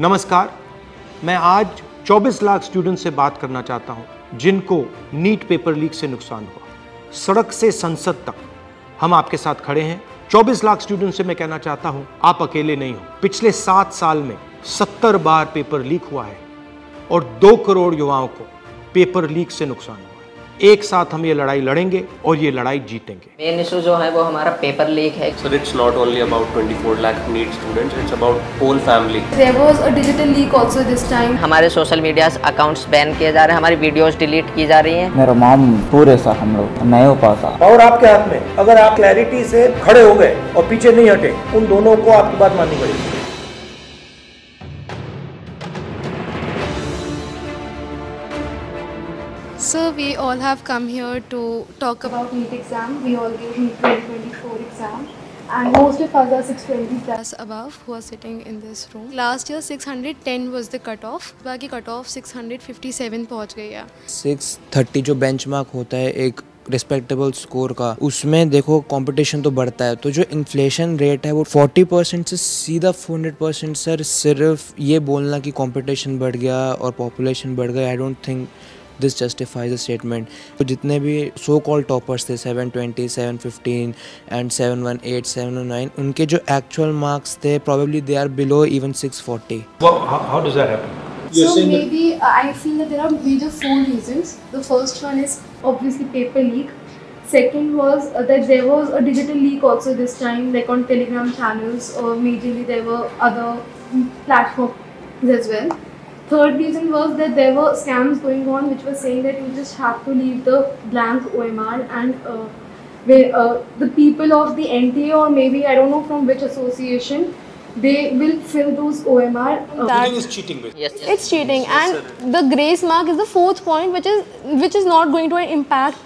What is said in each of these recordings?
नमस्कार, मैं आज 24 लाख स्टूडेंट से बात करना चाहता हूं जिनको नीट पेपर लीक से नुकसान हुआ। सड़क से संसद तक हम आपके साथ खड़े हैं। 24 लाख स्टूडेंट से मैं कहना चाहता हूं, आप अकेले नहीं हो। पिछले 7 साल में 70 बार पेपर लीक हुआ है और 2 करोड़ युवाओं को पेपर लीक से नुकसान हुआ है। एक साथ हम ये लड़ाई लड़ेंगे और ये लड़ाई जीतेंगे। मेन इशू जो है वो हमारा पेपर लीक है। Sir, it's not only about 24 lakh NEET students, it's about whole family. There was a digital leak also this time. हमारे सोशल मीडिया अकाउंट्स बैन किए जा रहे हैं, हमारी वीडियोस डिलीट की जा रही हैं। मेरा माम पूरे सा हम लोग नहीं हो पाता। और आपके हाथ में, अगर आप क्लैरिटी से खड़े हो गए और पीछे नहीं हटे, उन दोनों को आपकी बात माननी पड़ेगी। So we all have come here to talk about NEET exam. We all gave NEET 2024 exam, and most of us are 620 plus above who are sitting in this room. Last year 610 was the cutoff. बाकी cutoff 657 पहुंच गई है। 630 जो benchmark होता है एक respectable score का, उसमें देखो कंपटीशन तो बढ़ता है। तो जो इन्फ्लेशन रेट है वो 40% से सीधा 400%। सर, सिर्फ ये बोलना कि कंपटीशन बढ़ गया और पॉपुलेशन बढ़ गया, I don't think this justifies the statement. तो जितने भी सो कॉल टॉपर्स थे 720, 715 एंड 718, 709, उनके जो एक्चुअल मार्क्स थे probably they are below even 640. How does that happen? So maybe I feel that there are major 4 reasons. The first one is obviously paper leak. Second was that there was a digital leak also this time, like on Telegram channels, or majorly there were other platforms as well. Third reason was that there were scams going on which were saying that you just have to leave the blank OMR and the people of the NTA, or maybe I don't know from which association, they will fill those OMR. That is cheating. Yes. It's cheating, and the grace mark is the 4th point, which is not going to impact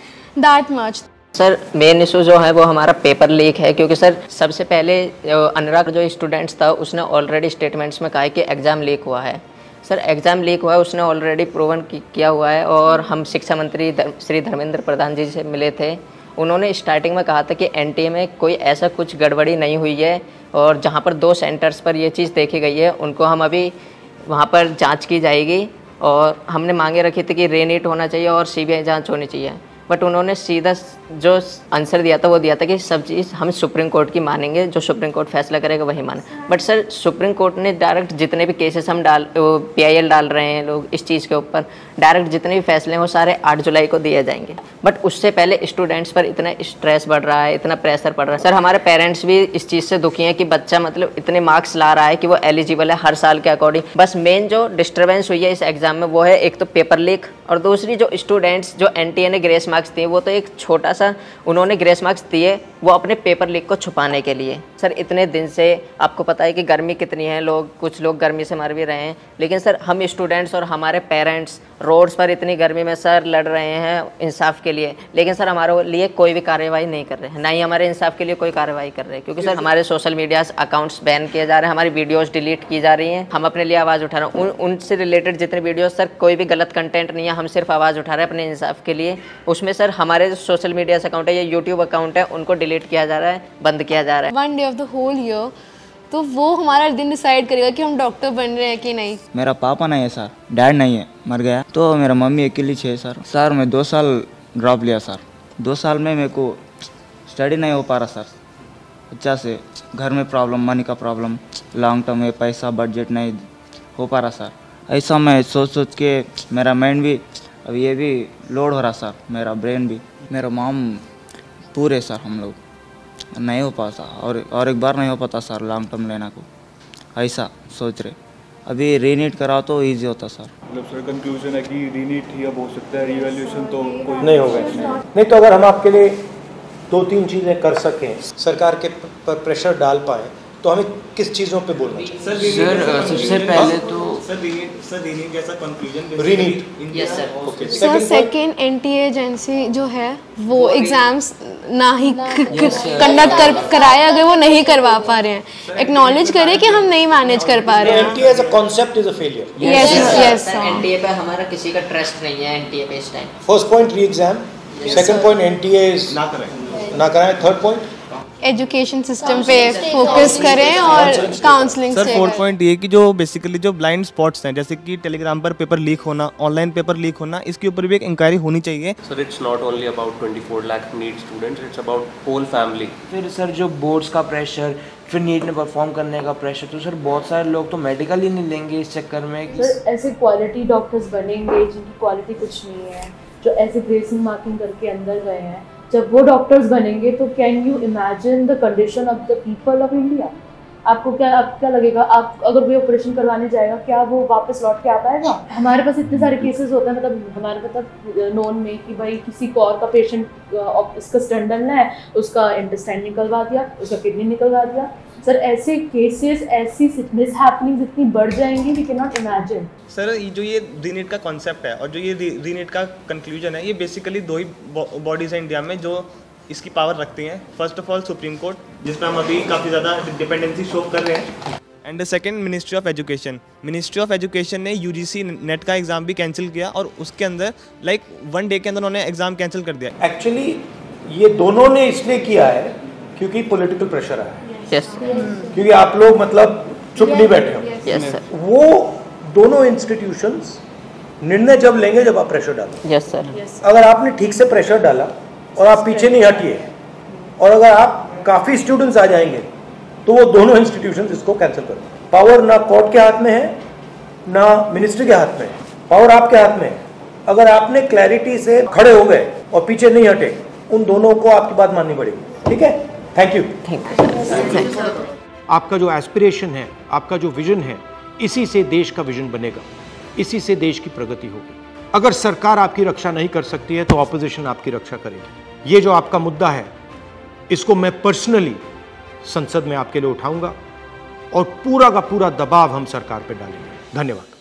that much. Sir, main issue जो है वो हमारा paper leak है, क्योंकि sir सबसे पहले अनुराग जो students था उसने ऑलरेडी स्टेटमेंट्स में कहा है कि एग्ज़ाम लीक हुआ है। सर, एग्ज़ाम लीक हुआ है, उसने ऑलरेडी प्रूवन किया हुआ है। और हम शिक्षा मंत्री श्री धर्मेंद्र प्रधान जी से मिले थे, उन्होंने स्टार्टिंग में कहा था कि एनटीए में कोई ऐसा कुछ गड़बड़ी नहीं हुई है, और जहां पर 2 सेंटर्स पर ये चीज़ देखी गई है उनको हम अभी वहां पर जांच की जाएगी। और हमने मांगे रखी थी कि रीनीट होना चाहिए और सीबीआई जांच होनी चाहिए, बट उन्होंने सीधा जो आंसर दिया था वो दिया था कि सब चीज़ हम सुप्रीम कोर्ट की मानेंगे, जो सुप्रीम कोर्ट फैसला करेगा वही माने। बट सर, सुप्रीम कोर्ट ने डायरेक्ट जितने भी केसेस हम PIL डाल रहे हैं लोग इस चीज़ के ऊपर, डायरेक्ट जितने भी फैसले हैं वो सारे 8 जुलाई को दिए जाएंगे। बट उससे पहले स्टूडेंट्स पर इतना स्ट्रेस बढ़ रहा है, इतना प्रेशर पड़ रहा है। सर, हमारे पेरेंट्स भी इस चीज़ से दुखी हैं कि बच्चा मतलब इतने मार्क्स ला रहा है कि वो एलिजिबल है हर साल के अकॉर्डिंग। बस मेन जो डिस्टर्बेंस हुई है इस एग्ज़ाम में वो है एक तो पेपर लीक, और दूसरी जो स्टूडेंट्स जो NTA ने ग्रेस मार्क्स दिए वो तो एक छोटा सा उन्होंने ग्रेस मार्क्स दिए वो अपने पेपर लीक को छुपाने के लिए। सर, इतने दिन से आपको पता है कि गर्मी कितनी है, कुछ लोग गर्मी से मर भी रहे हैं, लेकिन सर हम स्टूडेंट्स और हमारे पेरेंट्स रोड्स पर इतनी गर्मी में सर लड़ रहे हैं इंसाफ के लिए, लेकिन सर हमारे लिए कोई भी कार्रवाई नहीं कर रहे हैं, ना ही हमारे इंसाफ के लिए कोई कार्रवाई कर रहे हैं। क्योंकि सर हमारे सोशल मीडिया अकाउंट्स बैन किए जा रहे हैं, हमारी वीडियोस डिलीट की जा रही हैं। हम अपने लिए आवाज़ उठा रहे हैं, उनसे रिलेटेड जितने वीडियोस, सर कोई भी गलत कंटेंट नहीं है, हम सिर्फ आवाज़ उठा रहे हैं अपने इंसाफ के लिए। उसमें सर हमारे जो सोशल मीडिया अकाउंट है या यूट्यूब अकाउंट है उनको डिलीट किया जा रहा है, बंद किया जा रहा है। 1 day of the whole year, तो वो हमारा दिन डिसाइड करेगा कि हम डॉक्टर बन रहे हैं कि नहीं। मेरा पापा नहीं है सर, डैड नहीं है, मर गया। तो मेरा मम्मी अकेली है सर। सर, मैं 2 साल ड्रॉप लिया सर। 2 साल में मेरे को स्टडी नहीं हो पा रहा सर, अच्छा से। घर में प्रॉब्लम, मनी का प्रॉब्लम, लॉन्ग टर्म में पैसा बजट नहीं हो पा रहा सर। ऐसा मैं सोच के मेरा माइंड भी अब ये भी लोड हो रहा सर, मेरा ब्रेन भी। मेरा माम पूरे सर हम लोग नहीं हो पाता, और एक बार नहीं हो पाता सर लॉन्ग टर्म लेना को, ऐसा सोच रहे। अभी रीनीट कराओ तो इजी होता सर। मतलब सर कंक्लूजन है कि रीनीट ही अब हो सकता है, रिवैल्यूएशन तो कोई नहीं होगा। नहीं तो अगर हम आपके लिए 2-3 चीज़ें कर सकें, सरकार के पर प्रेशर डाल पाए, तो हमें किस चीज़ों पे बोलना चाहिए? सर, सबसे पहले तो रीनीट जैसा conclusion रीनीट। Yes sir. Okay. Sir, second NTA agency जो है वो एग्जाम्स ना ही कंडक्ट कराए, अगर वो नहीं करवा पा रहे हैं, एक्नॉलेज करें कि हम नहीं मैनेज कर पा रहे हैं। NTA as a concept is a failure. Yes yes. NTA पे हमारा किसी का ट्रस्ट नहीं है, NTA पे इस टाइम। फर्स्ट पॉइंट री exam, second point NTA is ना कराएं। थर्ड पॉइंट एजुकेशन सिस्टम पे फोकस करें और काउंसलिंग सर से 4 पॉइंट ये कि जो बेसिकली जो ब्लाइंड स्पॉट्स हैं, जैसे कि टेलीग्राम पर पेपर लीक होना, ऑनलाइन पेपर लीक होना, इसके ऊपर भी एक इंक्वायरी होनी चाहिए। Sir, it's not only about 24 lakh NEET students, it's about whole family. फिर सर जो बोर्ड्स का प्रेशर, फिर नीट में परफॉर्म करने का प्रेशर, तो सर बहुत सारे लोग तो मेडिकल ही नहीं लेंगे इस चक्कर में। सर ऐसे क्वालिटी डॉक्टर्स बनेंगे जिनकी क्वालिटी कुछ नहीं है, जो ऐसे ग्रेसिंग मार्किंग करके अंदर गए हैं, जब वो डॉक्टर्स बनेंगे तो can you imagine the condition of the people of India. आपको क्या लगेगा, आप अगर कोई ऑपरेशन करवाने जाएगा, क्या वो वापस लौट के आ पाएगा? हमारे पास इतने सारे केसेस होते हैं, मतलब हमारे नोन में कि भाई किसी को और का पेशेंट, इसका स्टंट डालना है, उसका इंटेस्टाइन निकलवा दिया, उसका किडनी निकलवा दिया। सर ऐसे केसेस, ऐसी मिसहैपनिंग्स इतनी बढ़ जाएंगी, we can not imagine. Sir जो ये रीनीट का कॉन्सेप्ट है और जो ये रीनीट का कंक्लूजन है, ये बेसिकली 2 ही बॉडीज़ हैं इंडिया में जो इसकी पावर रखती हैं। First of all supreme court, जिसमें हम अभी काफ़ी ज़्यादा डिपेंडेंसी शो कर रहे हैं, and second ministry of education. Ministry of education ने यूजीसी नेट का एग्ज़ाम भी कैंसिल किया और उसके अंदर 1 डे के अंदर उन्होंने एग्ज़ाम कैंसिल कर दिया। एक्चुअली ये दोनों ने इसलिए किया है क्योंकि पॉलिटिकल प्रेशर आया है। यस क्योंकि आप लोग मतलब चुप नहीं बैठे हो। Yes sir. वो दोनों इंस्टीट्यूशंस निर्णय जब लेंगे जब आप प्रेशर डालो। Yes sir. अगर आपने ठीक से प्रेशर डाला और आप पीछे नहीं हटिए, और अगर आप काफ़ी स्टूडेंट्स आ जाएंगे, तो वो दोनों इंस्टीट्यूशंस इसको कैंसिल करो। पावर ना कोर्ट के हाथ में है, ना मिनिस्ट्री के हाथ में है, पावर आपके हाथ में है। अगर आपने क्लैरिटी से खड़े हो गए और पीछे नहीं हटे, उन दोनों को आपकी बात माननी पड़ेगी। ठीक है, थैंक यू। आपका जो एस्पिरेशन है, आपका जो विजन है, इसी से देश का विजन बनेगा, इसी से देश की प्रगति होगी। अगर सरकार आपकी रक्षा नहीं कर सकती है तो ऑपोजिशन आपकी रक्षा करेगी। ये जो आपका मुद्दा है, इसको मैं पर्सनली संसद में आपके लिए उठाऊंगा और पूरा का पूरा दबाव हम सरकार पे डालेंगे। धन्यवाद।